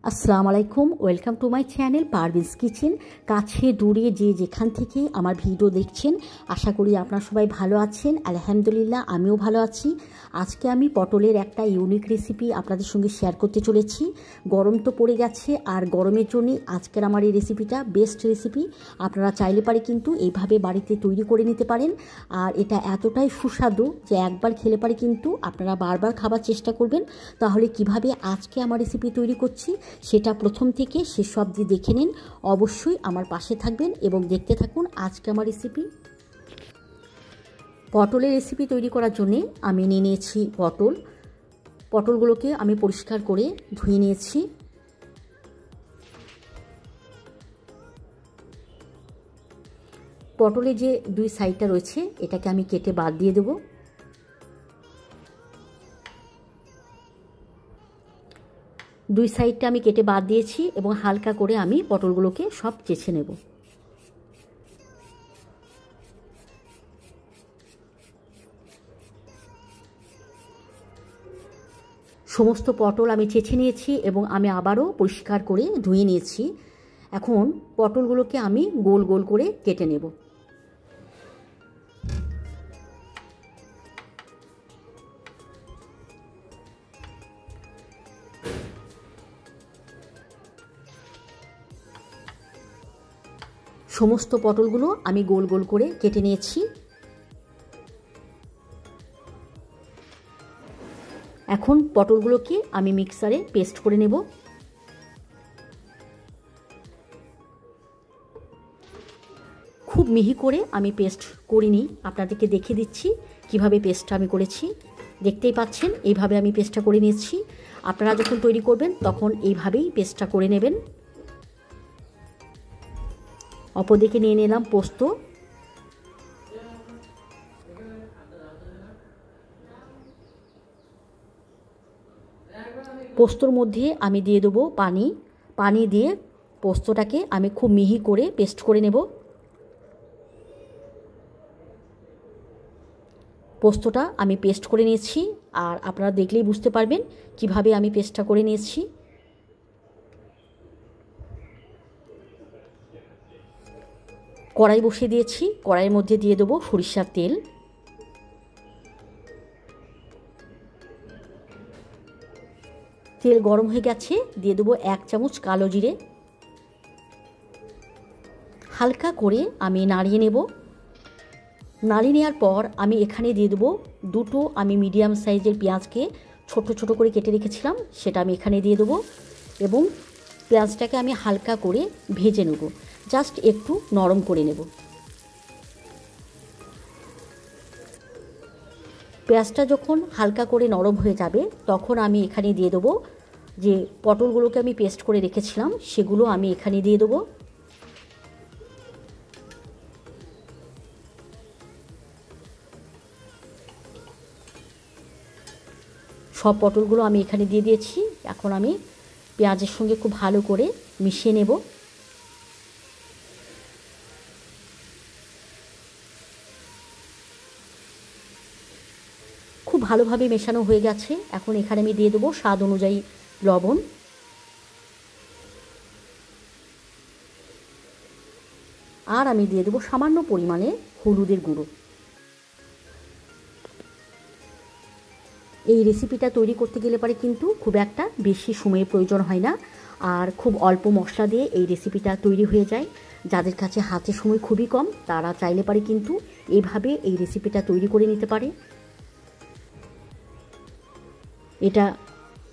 আসসালামু আলাইকুম, welcome to my channel Parveen's kitchen. কাছে দূরে যে যেখান থেকে আমার ভিডিও দেখছেন, আশা করি আপনারা সবাই ভালো আছেন। আলহামদুলিল্লাহ, আমিও ভালো আছি। আজকে আমি পটলের একটা ইউনিক রেসিপি আপনাদের সঙ্গে শেয়ার করতে চলেছি। গরম তো পড়ে গেছে, আর গরমের জন্যই আজকের আমার এই রেসিপিটা বেস্ট রেসিপি। আপনারা চাইলে পারে কিন্তু এইভাবে বাড়িতে তৈরি করে নিতে পারেন। আর এটা এতটাই সুস্বাদু যে একবার খেলে পারে কিন্তু আপনারা বারবার খাবার চেষ্টা করবেন। তাহলে কিভাবে আজকে আমার রেসিপি তৈরি করছি সেটা প্রথম থেকে শেষ অবধি দেখে নিন। অবশ্যই আমার পাশে থাকবেন এবং দেখতে থাকুন আজকে আমার রেসিপি। পটলের রেসিপি তৈরি করার জন্য আমি নিয়ে নিয়েছি পটলগুলোকে আমি পরিষ্কার করে ধুয়ে নিয়েছি। পটলের যে দুই সাইডটা রয়েছে এটাকে আমি কেটে বাদ দিয়ে দেবো। দুই সাইডটা আমি কেটে বাদ দিয়েছি এবং হালকা করে আমি পটলগুলোকে সব চেঁচে নেব। সমস্ত পটল আমি চেঁচে নিয়েছি এবং আমি আবারও পরিষ্কার করে ধুয়ে নিয়েছি। এখন পটলগুলোকে আমি গোল গোল করে কেটে নেব। সমস্ত পটলগুলো আমি গোল গোল করে কেটে নিয়েছি। এখন পটলগুলোকে আমি মিক্সারে পেস্ট করে নেব। খুব মিহি করে আমি পেস্ট করিনি, আপনাদেরকে দেখিয়ে দিচ্ছি কিভাবে পেস্টটা আমি করেছি। দেখতেই পাচ্ছেন এইভাবে আমি পেস্টটা করে নিয়েছি। আপনারা যখন তৈরি করবেন তখন এইভাবেই পেস্টটা করে নেবেন। অপরদিকে নিয়ে নিলাম পোস্ত। পোস্তর মধ্যে আমি দিয়ে দেবো পানি দিয়ে পোস্তটাকে আমি খুব মিহি করে পেস্ট করে নেব। পোস্তটা আমি পেস্ট করে নিয়েছি, আর আপনারা দেখলেই বুঝতে পারবেন কিভাবে আমি পেস্টটা করে নিয়েছি। কড়াই বসিয়ে দিয়েছি, কড়াইয়ের মধ্যে দিয়ে দেবো সরিষার তেল। তেল গরম হয়ে গেছে, দিয়ে দেবো 1 চামচ কালো জিরে। হালকা করে আমি নাড়িয়ে নেব। নাড়িয়ে নেওয়ার পর আমি এখানে দিয়ে দেবো দুটো আমি মিডিয়াম সাইজের পেঁয়াজকে ছোট ছোট করে কেটে রেখেছিলাম, সেটা আমি এখানে দিয়ে দেবো এবং পেঁয়াজটাকে আমি হালকা করে ভেজে নেব, জাস্ট একটু নরম করে নেব। পেঁয়াজটা যখন হালকা করে নরম হয়ে যাবে তখন আমি এখানে দিয়ে দেবো যে পটলগুলোকে আমি পেস্ট করে রেখেছিলাম, সেগুলো আমি এখানে দিয়ে দেবো। সব পটলগুলো আমি এখানে দিয়ে দিয়েছি। এখন আমি পেঁয়াজের সঙ্গে খুব ভালো করে মিশিয়ে নেব। খুব ভালোভাবে মেশানো হয়ে গেছে। এখন এখানে আমি দিয়ে দেবো স্বাদ অনুযায়ী লবণ। আর আমি দিয়ে দেবো সামান্য পরিমাণে হলুদের গুঁড়ো। এই রেসিপিটা তৈরি করতে গেলে পারে কিন্তু খুব একটা বেশি সময়ের প্রয়োজন হয় না, আর খুব অল্প মশলা দিয়ে এই রেসিপিটা তৈরি হয়ে যায়। যাদের কাছে হাতে সময় খুবই কম তারা চাইলে পারে কিন্তু এইভাবে এই রেসিপিটা তৈরি করে নিতে পারে। এটা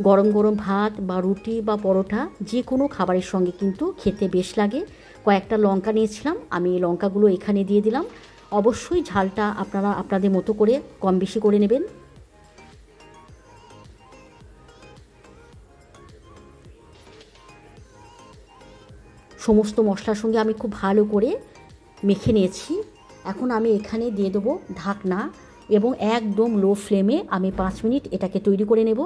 গরম গরম ভাত বা রুটি বা পরোটা যে কোনো খাবারের সঙ্গে কিন্তু খেতে বেশ লাগে। কয়েকটা লঙ্কা নিয়েছিলাম, আমি এই লঙ্কাগুলো এখানে দিয়ে দিলাম। অবশ্যই ঝালটা আপনারা আপনাদের মতো করে কম বেশি করে নেবেন। সমস্ত মশলার সঙ্গে আমি খুব ভালো করে মেখে নিয়েছি। এখন আমি এখানে দিয়ে দেবো ঢাকনা এবং একদম লো ফ্লেমে আমি 5 মিনিট এটাকে তৈরি করে নেব।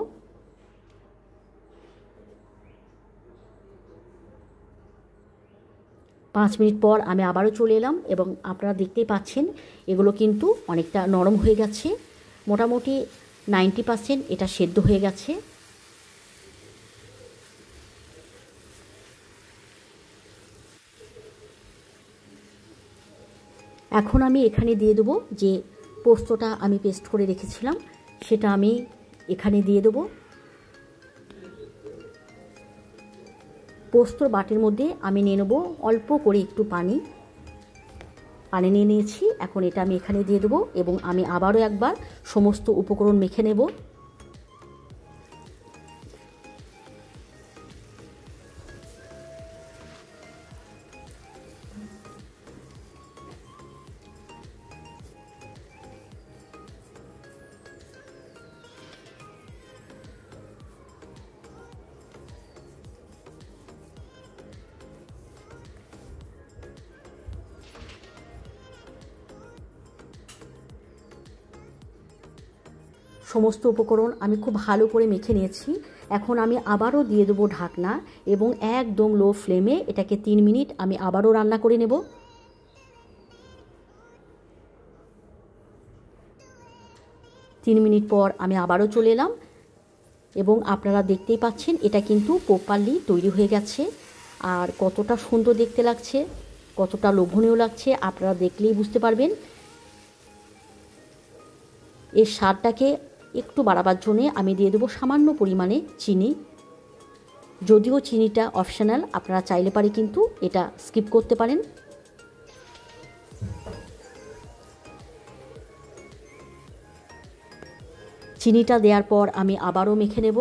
5 মিনিট পর আমি আবারও চলে এলাম এবং আপনারা দেখতেই পাচ্ছেন এগুলো কিন্তু অনেকটা নরম হয়ে গেছে। মোটামুটি 90% এটা সেদ্ধ হয়ে গেছে। এখন আমি এখানে দিয়ে দেবো যে পোস্তটা আমি পেস্ট করে রেখেছিলাম, সেটা আমি এখানে দিয়ে দেবো। পোস্তর বাটির মধ্যে আমি নিয়ে নেবো অল্প করে একটু পানি নিয়ে নিয়েছি। এখন এটা আমি এখানে দিয়ে দেবো এবং আমি আবারও একবার সমস্ত উপকরণ মেখে নেব। সমস্ত উপকরণ আমি খুব ভালো করে মেখে নিয়েছি। এখন আমি আবারও দিয়ে দেবো ঢাকনা এবং একদম লো ফ্লেমে এটাকে 3 মিনিট আমি আবারও রান্না করে নেব। 3 মিনিট পর আমি আবারও চলে এলাম এবং আপনারা দেখতেই পাচ্ছেন এটা কিন্তু প্রপারলি তৈরি হয়ে গেছে। আর কতটা সুন্দর দেখতে লাগছে, কতটা লোভনীয় লাগছে আপনারা দেখলেই বুঝতে পারবেন। এর স্বাদটাকে একটু বাড়াবার জন্যে আমি দিয়ে দেবো সামান্য পরিমাণে চিনি। যদিও চিনিটা অপশনাল, আপনারা চাইলে পারে কিন্তু এটা স্কিপ করতে পারেন। চিনিটা দেওয়ার পর আমি আবারও মেখে নেব।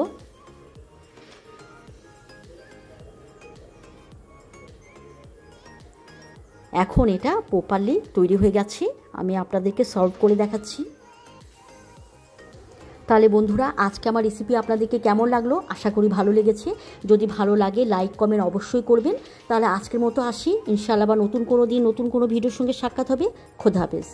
এখন এটা প্রপারলি তৈরি হয়ে গেছে, আমি আপনাদেরকে সার্ভ করে দেখাচ্ছি। তাহলে বন্ধুরা, আজকে আমার রেসিপি আপনাদেরকে কেমন লাগলো? আশা করি ভালো লেগেছে। যদি ভালো লাগে লাইক কমেন্ট অবশ্যই করবেন। তাহলে আজকের মতো আসি, ইনশাআল্লাহ আবার নতুন কোনো দিন নতুন কোনো ভিডিওর সঙ্গে সাক্ষাৎ হবে। খোদা হাফেজ।